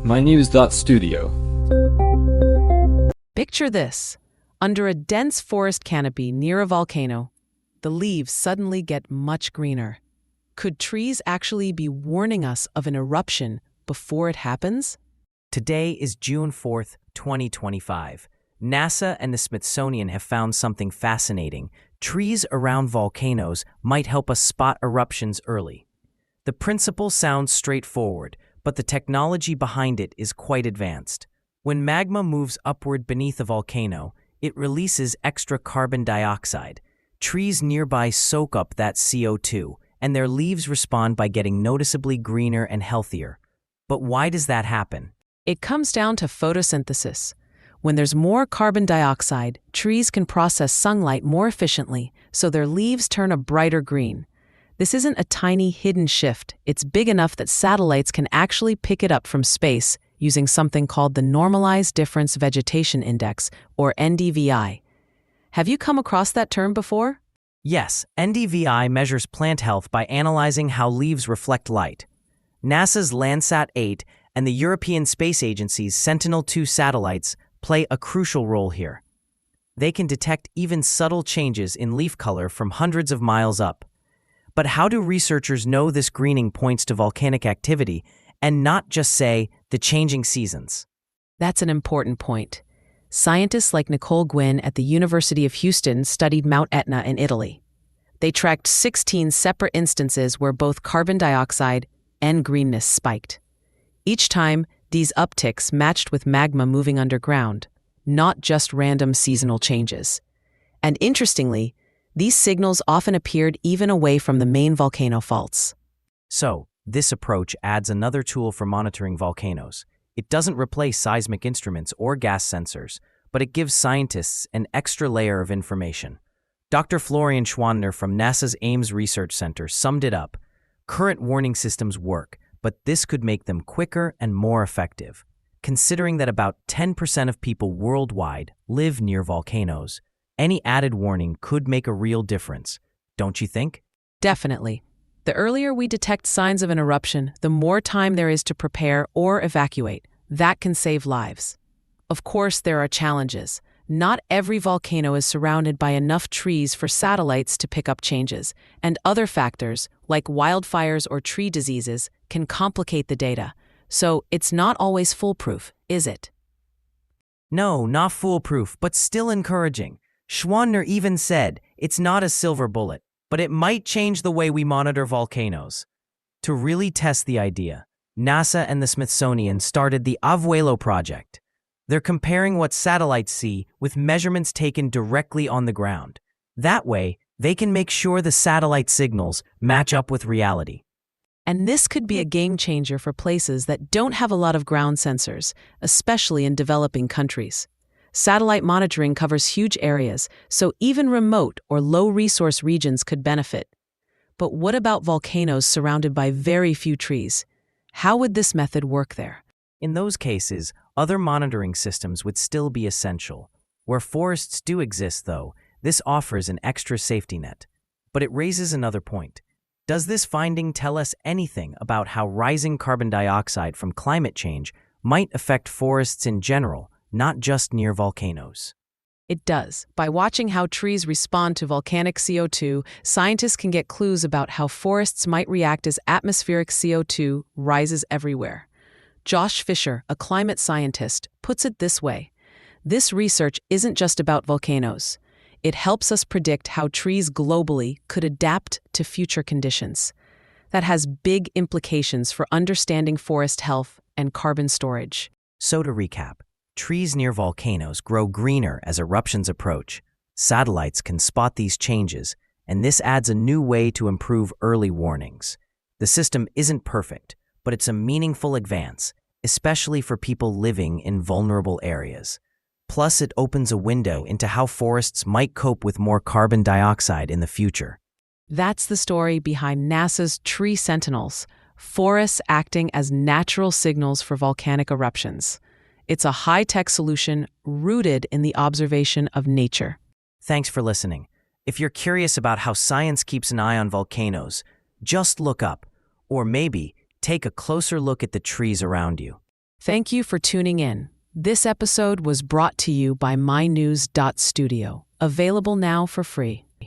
mynews.studio. Picture this. Under a dense forest canopy near a volcano, the leaves suddenly get much greener. Could trees actually be warning us of an eruption before it happens? Today is June 4th, 2025. NASA and the Smithsonian have found something fascinating. Trees around volcanoes might help us spot eruptions early. The principle sounds straightforward, but the technology behind it is quite advanced. When magma moves upward beneath a volcano, it releases extra carbon dioxide. Trees nearby soak up that CO2, and their leaves respond by getting noticeably greener and healthier. But why does that happen? It comes down to photosynthesis. When there's more carbon dioxide, trees can process sunlight more efficiently, so their leaves turn a brighter green. This isn't a tiny hidden shift. It's big enough that satellites can actually pick it up from space using something called the Normalized Difference Vegetation Index, or NDVI. Have you come across that term before? Yes, NDVI measures plant health by analyzing how leaves reflect light. NASA's Landsat 8 and the European Space Agency's Sentinel-2 satellites play a crucial role here. They can detect even subtle changes in leaf color from hundreds of miles up. But how do researchers know this greening points to volcanic activity and not just say the changing seasons? That's an important point. Scientists like Nicole Gwynn at the University of Houston studied Mount Etna in Italy. They tracked 16 separate instances where both carbon dioxide and greenness spiked. Each time, these upticks matched with magma moving underground, not just random seasonal changes. And interestingly, these signals often appeared even away from the main volcano faults. So, this approach adds another tool for monitoring volcanoes. It doesn't replace seismic instruments or gas sensors, but it gives scientists an extra layer of information. Dr. Florian Schwanner from NASA's Ames Research Center summed it up. Current warning systems work, but this could make them quicker and more effective. Considering that about 10% of people worldwide live near volcanoes, any added warning could make a real difference, don't you think? Definitely. The earlier we detect signs of an eruption, the more time there is to prepare or evacuate. That can save lives. Of course, there are challenges. Not every volcano is surrounded by enough trees for satellites to pick up changes, and other factors, like wildfires or tree diseases, can complicate the data. So it's not always foolproof, is it? No, not foolproof, but still encouraging. Schwanner even said it's not a silver bullet, but it might change the way we monitor volcanoes. To really test the idea, NASA and the Smithsonian started the Avuelo project. They're comparing what satellites see with measurements taken directly on the ground. That way, they can make sure the satellite signals match up with reality. And this could be a game changer for places that don't have a lot of ground sensors, especially in developing countries. Satellite monitoring covers huge areas, so even remote or low-resource regions could benefit. But what about volcanoes surrounded by very few trees? How would this method work there? In those cases, other monitoring systems would still be essential. Where forests do exist, though, this offers an extra safety net. But it raises another point. Does this finding tell us anything about how rising carbon dioxide from climate change might affect forests in general, not just near volcanoes? It does. By watching how trees respond to volcanic CO2, scientists can get clues about how forests might react as atmospheric CO2 rises everywhere. Josh Fisher, a climate scientist, puts it this way. This research isn't just about volcanoes. It helps us predict how trees globally could adapt to future conditions. That has big implications for understanding forest health and carbon storage. So to recap, trees near volcanoes grow greener as eruptions approach. Satellites can spot these changes, and this adds a new way to improve early warnings. The system isn't perfect, but it's a meaningful advance, especially for people living in vulnerable areas. Plus, it opens a window into how forests might cope with more carbon dioxide in the future. That's the story behind NASA's Tree Sentinels, forests acting as natural signals for volcanic eruptions. It's a high-tech solution rooted in the observation of nature. Thanks for listening. If you're curious about how science keeps an eye on volcanoes, just look up, or maybe take a closer look at the trees around you. Thank you for tuning in. This episode was brought to you by mynews.studio, available now for free.